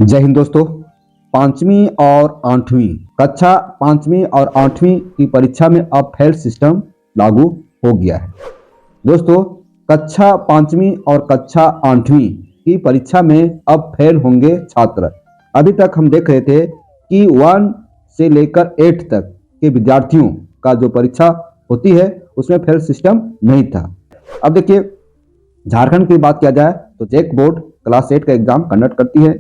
जय हिंद दोस्तों। पांचवी और आठवीं कक्षा पांचवी और आठवीं की परीक्षा में अब फेल सिस्टम लागू हो गया है। दोस्तों, कक्षा पांचवी और कक्षा आठवीं की परीक्षा में अब फेल होंगे छात्र। अभी तक हम देख रहे थे कि 1 से लेकर 8 तक के विद्यार्थियों का जो परीक्षा होती है उसमें फेल सिस्टम नहीं था। अब देखिए, झारखंड की बात किया जाए तो जैक बोर्ड क्लास 8 का एग्जाम कंडक्ट करती है।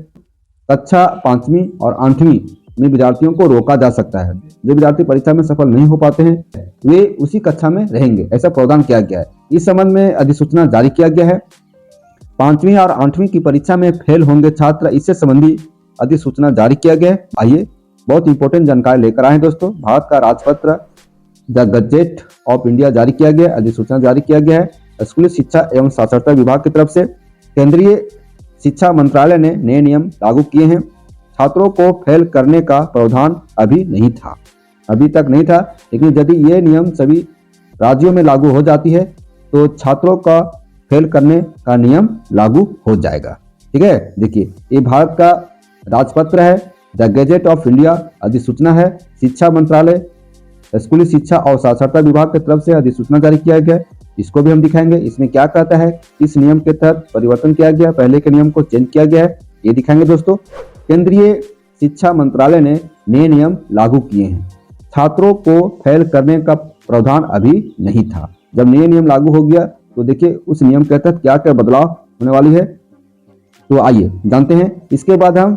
कक्षा पांचवी और आठवीं में विद्यार्थियों को रोका जा सकता है। जो विद्यार्थी परीक्षा में सफल नहीं हो पाते हैं वे उसी कक्षा में रहेंगे, ऐसा प्रावधान किया गया है। इस संबंध में अधिसूचना जारी किया गया है। पांचवी और आठवीं की परीक्षा में फेल होंगे छात्र, इससे संबंधी अधिसूचना जारी किया गया है। आइए बहुत इंपॉर्टेंट जानकारी लेकर आए दोस्तों। भारत का राजपत्र द गजेट ऑफ इंडिया जारी किया गया, अधिसूचना जारी किया गया है। स्कूली शिक्षा एवं साक्षरता विभाग की तरफ से केंद्रीय शिक्षा मंत्रालय ने नए नियम लागू किए हैं। छात्रों को फेल करने का प्रावधान अभी नहीं था, अभी तक नहीं था, लेकिन यदि ये नियम सभी राज्यों में लागू हो जाती है तो छात्रों का फेल करने का नियम लागू हो जाएगा। ठीक है, देखिए ये भारत का राजपत्र है, द गजेट ऑफ इंडिया, अधिसूचना है। शिक्षा मंत्रालय स्कूली शिक्षा और साक्षरता विभाग की तरफ से अधिसूचना जारी किया गया है। इसको भी हम दिखाएंगे, इसमें क्या कहता है, इस नियम के तहत परिवर्तन किया गया, पहले के नियम को चेंज किया गया है, ये दिखाएंगे दोस्तों। केंद्रीय शिक्षा मंत्रालय ने नए नियम लागू किए हैं। छात्रों को फेल करने का प्रावधान अभी नहीं था। जब नए नियम लागू हो गया तो देखिए उस नियम के तहत क्या क्या बदलाव होने वाली है, तो आइए जानते हैं। इसके बाद हम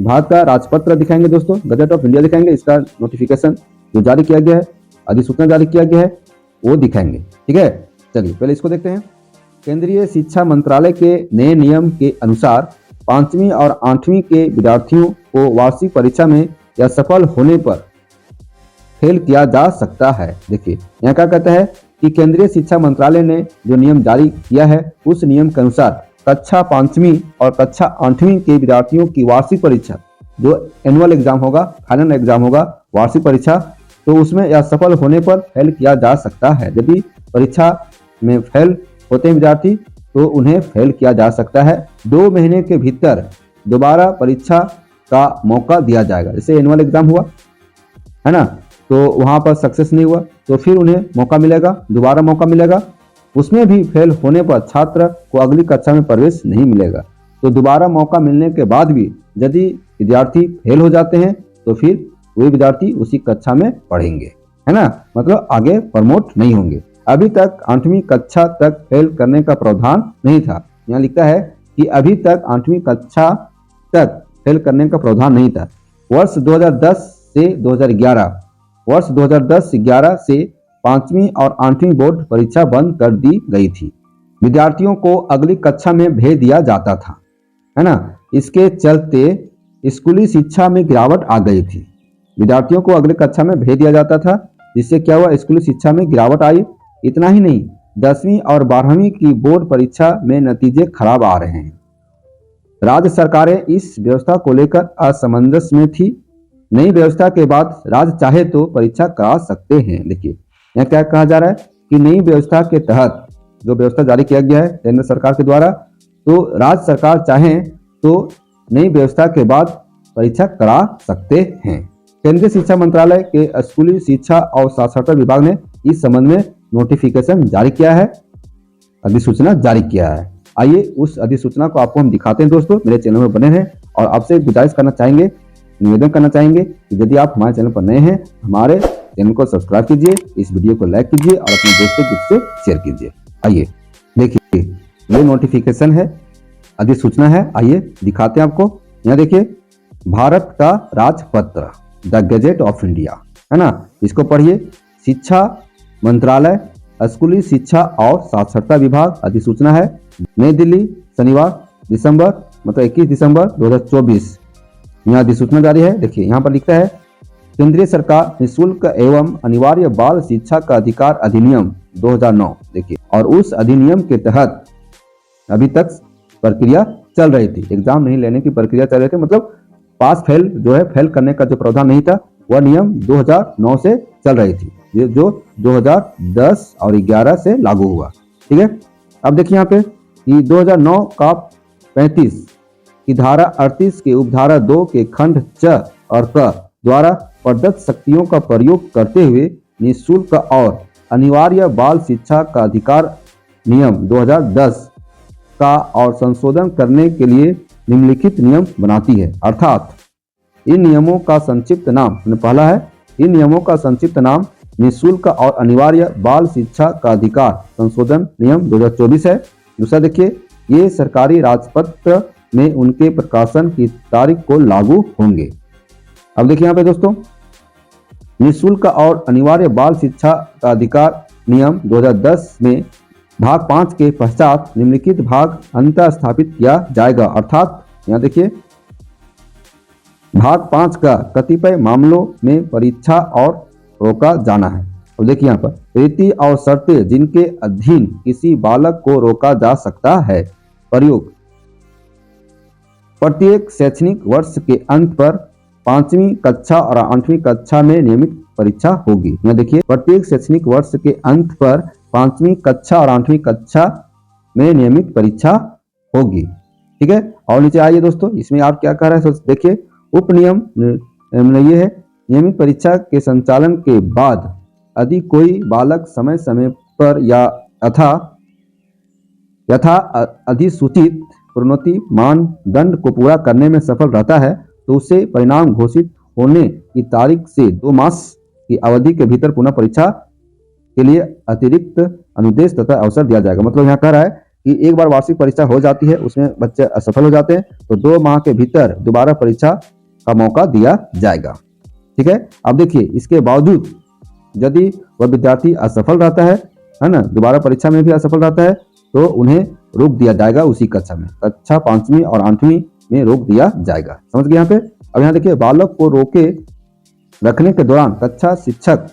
भारत का राजपत्र दिखाएंगे दोस्तों, गजेट ऑफ इंडिया दिखाएंगे, इसका नोटिफिकेशन जो जारी किया गया है, अधिसूचना जारी किया गया है, वो दिखाएंगे। ठीक है, चलिए पहले इसको देखते हैं। केंद्रीय शिक्षा मंत्रालय के नए नियम के अनुसार पांचवी और आठवीं के विद्यार्थियों को वार्षिक परीक्षा में या सफल होने पर फेल किया जा सकता है। देखिए यहाँ क्या कहता है कि केंद्रीय शिक्षा मंत्रालय ने जो नियम जारी किया है उस नियम के अनुसार कक्षा पांचवी और कक्षा आठवीं के विद्यार्थियों की वार्षिक परीक्षा, जो एनुअल एग्जाम होगा, फाइनल एग्जाम होगा, वार्षिक परीक्षा, तो उसमें या सफल होने पर फेल किया जा सकता है। यदि परीक्षा में फेल होते हैं विद्यार्थी तो उन्हें फेल किया जा सकता है। 2 महीने के भीतर दोबारा परीक्षा का मौका दिया जाएगा। जैसे एनुअल एग्जाम हुआ है ना, तो वहां पर सक्सेस नहीं हुआ तो फिर उन्हें मौका मिलेगा, दोबारा मौका मिलेगा। उसमें भी फेल होने पर छात्र को अगली कक्षा में प्रवेश नहीं मिलेगा। तो दोबारा मौका मिलने के बाद भी यदि विद्यार्थी फेल हो जाते हैं तो फिर वे विद्यार्थी उसी कक्षा में पढ़ेंगे, है ना, मतलब आगे प्रमोट नहीं होंगे। अभी तक 8वीं कक्षा तक फेल करने का प्रावधान नहीं था। यहाँ लिखता है कि अभी तक 8वीं कक्षा तक फेल करने का प्रावधान नहीं था। वर्ष 2010 से 2011 वर्ष 2010-11 से 5वीं और 8वीं बोर्ड परीक्षा बंद कर दी गई थी। विद्यार्थियों को अगली कक्षा में भेज दिया जाता था, है ना। इसके चलते स्कूली शिक्षा में गिरावट आ गई थी। विद्यार्थियों को अगली कक्षा में भेज दिया जाता था, जिससे क्या हुआ, स्कूली शिक्षा में गिरावट आई। इतना ही नहीं, 10वीं और 12वीं की बोर्ड परीक्षा में नतीजे खराब आ रहे हैं। राज्य सरकारें इस व्यवस्था को लेकर असमंजस में थी। नई व्यवस्था के बाद राज्य चाहे तो परीक्षा करा सकते हैं। देखिए यहाँ क्या कहा जा रहा है कि नई व्यवस्था के तहत जो व्यवस्था जारी किया गया है केंद्र सरकार के द्वारा, तो राज्य सरकार चाहे तो नई व्यवस्था के बाद परीक्षा करा सकते हैं। केंद्रीय शिक्षा मंत्रालय के स्कूली शिक्षा और साक्षरता विभाग ने इस संबंध में नोटिफिकेशन जारी किया है, अधिसूचना जारी किया है। आइए उस अधिसूचना को आपको हम दिखाते हैं दोस्तों। मेरे चैनल में बने हैं और आपसे गुजारिश करना चाहेंगे, निवेदन करना चाहेंगे कि यदि आप हमारे चैनल पर नए हैं, हमारे चैनल को सब्सक्राइब कीजिए, इस वीडियो को लाइक कीजिए और अपने दोस्तों से शेयर कीजिए। आइए देखिए, ये नोटिफिकेशन है, अधिसूचना है। आइए दिखाते हैं आपको। यहाँ देखिए, भारत का राजपत्र द गजेट ऑफ इंडिया, है ना, इसको पढ़िए। शिक्षा मंत्रालय स्कूली शिक्षा और साक्षरता विभाग, अधिसूचना है, नई दिल्ली, शनिवार दिसंबर मतलब 21 दिसंबर 2024। यहाँ अधिसूचना जारी है। देखिए यहाँ पर लिखता है, केंद्रीय सरकार निःशुल्क एवं अनिवार्य बाल शिक्षा का अधिकार अधिनियम 2009। देखिए, और उस अधिनियम के तहत अभी तक प्रक्रिया चल रही थी, एग्जाम नहीं लेने की प्रक्रिया चल रही थी, मतलब पास फेल जो है, फेल करने का जो प्रावधान नहीं था, वह नियम 2009 से चल रही थी, ये जो 2010 और 11 से लागू हुआ। ठीक है, अब देखिए यहाँ पे कि 2009 का 35 कि धारा 38 के उपधारा 2 के खंड च और क द्वारा प्रदत्त शक्तियों का प्रयोग करते हुए निःशुल्क और अनिवार्य बाल शिक्षा का अधिकार नियम 2010 का और संशोधन करने के लिए निम्नलिखित नियम बनाती है। अर्थात इन नियमों का संक्षिप्त नाम, पहला है इन नियमों का संक्षिप्त नाम निःशुल्क और अनिवार्य बाल शिक्षा का अधिकार संशोधन नियम 2024 है। दूसरा देखिए, ये सरकारी राजपत्र में उनके प्रकाशन की तारीख को लागू होंगे। अब देखिए यहाँ पे दोस्तों, निःशुल्क और अनिवार्य बाल शिक्षा का अधिकार नियम 2010 में भाग 5 के पश्चात निम्नलिखित भाग अंततः स्थापित किया जाएगा। अर्थात यहाँ देखिए, भाग 5 का कतिपय मामलों में परीक्षा और रोका जाना है। अब देखिए यहाँ पर रीति और शर्तें जिनके अधीन किसी बालक को रोका जा सकता है। प्रयोग, प्रत्येक शैक्षणिक वर्ष के अंत पर 5वीं कक्षा और 8वीं कक्षा में नियमित परीक्षा होगी। यहाँ देखिए, प्रत्येक शैक्षणिक वर्ष के अंत पर 5वीं कक्षा और 8वीं कक्षा में नियमित परीक्षा होगी। ठीक है, और नीचे आइए दोस्तों, इसमें आप क्या कह रहे हैं देखिए, उप नियम ये है, नियमित परीक्षा के संचालन के बाद यदि कोई बालक समय समय पर या यथा अधिसूचित प्रोन्नति मानदंड को पूरा करने में सफल रहता है तो उसे परिणाम घोषित होने की तारीख से 2 मास की अवधि के भीतर पुनः परीक्षा के लिए अतिरिक्त अनुदेश तथा अवसर दिया जाएगा। मतलब यहाँ कह रहा है कि एक बार वार्षिक परीक्षा हो जाती है, उसमें बच्चे असफल हो जाते हैं तो 2 माह के भीतर दोबारा परीक्षा का मौका दिया जाएगा। ठीक है, अब देखिए, इसके बावजूद यदि वह विद्यार्थी असफल रहता है ना, दोबारा परीक्षा में भी असफल रहता है तो उन्हें रोक दिया जाएगा उसी कक्षा में, कक्षा 5वीं और 8वीं में रोक दिया जाएगा। समझ गए यहाँ पे। अब यहाँ देखिए, बालक को रोके रखने के दौरान कक्षा शिक्षक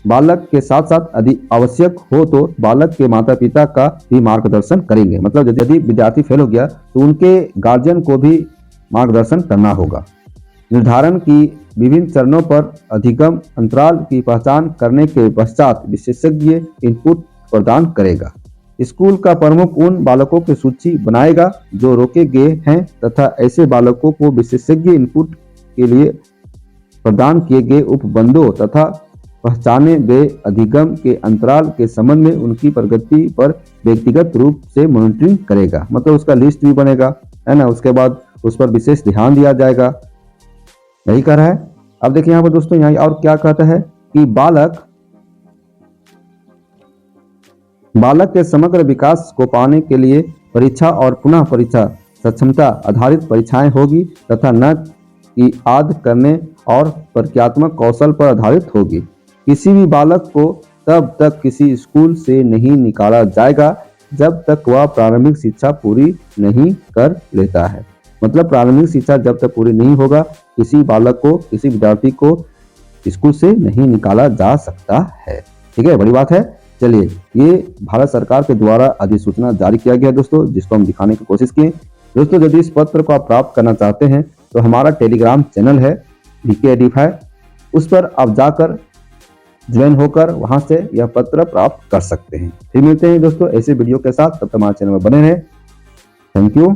बालक के साथ साथ यदि आवश्यक हो तो बालक के माता पिता का भी मार्गदर्शन करेंगे। मतलब यदि विद्यार्थी फेल हो गया तो उनके गार्जियन को भी मार्गदर्शन करना होगा। निर्धारण की विभिन्न चरणों पर अधिगम अंतराल की पहचान करने के पश्चात विशेषज्ञ इनपुट प्रदान करेगा। स्कूल का प्रमुख उन बालकों की सूची बनाएगा जो रोके गए हैं तथा ऐसे बालकों को विशेषज्ञ इनपुट के लिए प्रदान किए गए उपबंधों तथा पहचाने गए अधिगम के अंतराल के संबंध में उनकी प्रगति पर व्यक्तिगत रूप से मॉनिटरिंग करेगा। मतलब उसका लिस्ट भी बनेगा, है ना, उसके बाद उस पर विशेष ध्यान दिया जाएगा। यही कह रहा है। अब देखिए यहाँ पर दोस्तों, यहाँ और क्या कहता है कि बालक के समग्र विकास को पाने के लिए परीक्षा और पुनः परीक्षा सक्षमता आधारित परीक्षाएं होगी तथा न कि याद करने और प्रक्रियात्मक कौशल पर आधारित होगी। किसी भी बालक को तब तक किसी स्कूल से नहीं निकाला जाएगा जब तक वह प्रारंभिक शिक्षा पूरी नहीं कर लेता है। मतलब प्रारंभिक शिक्षा जब तक पूरी नहीं होगा, किसी बालक को, किसी विद्यार्थी को स्कूल से नहीं निकाला जा सकता है। ठीक है, बड़ी बात है। चलिए, ये भारत सरकार के द्वारा अधिसूचना जारी किया गया दोस्तों, जिसको हम दिखाने की कोशिश किए। दोस्तों, यदि इस पत्र को आप प्राप्त करना चाहते हैं तो हमारा टेलीग्राम चैनल है DK एडिफाई, उस पर आप जाकर ज्वाइन होकर वहां से यह पत्र प्राप्त कर सकते हैं। फिर मिलते हैं दोस्तों ऐसे वीडियो के साथ, तब तक हमारे चैनल में बने रहें। Thank you.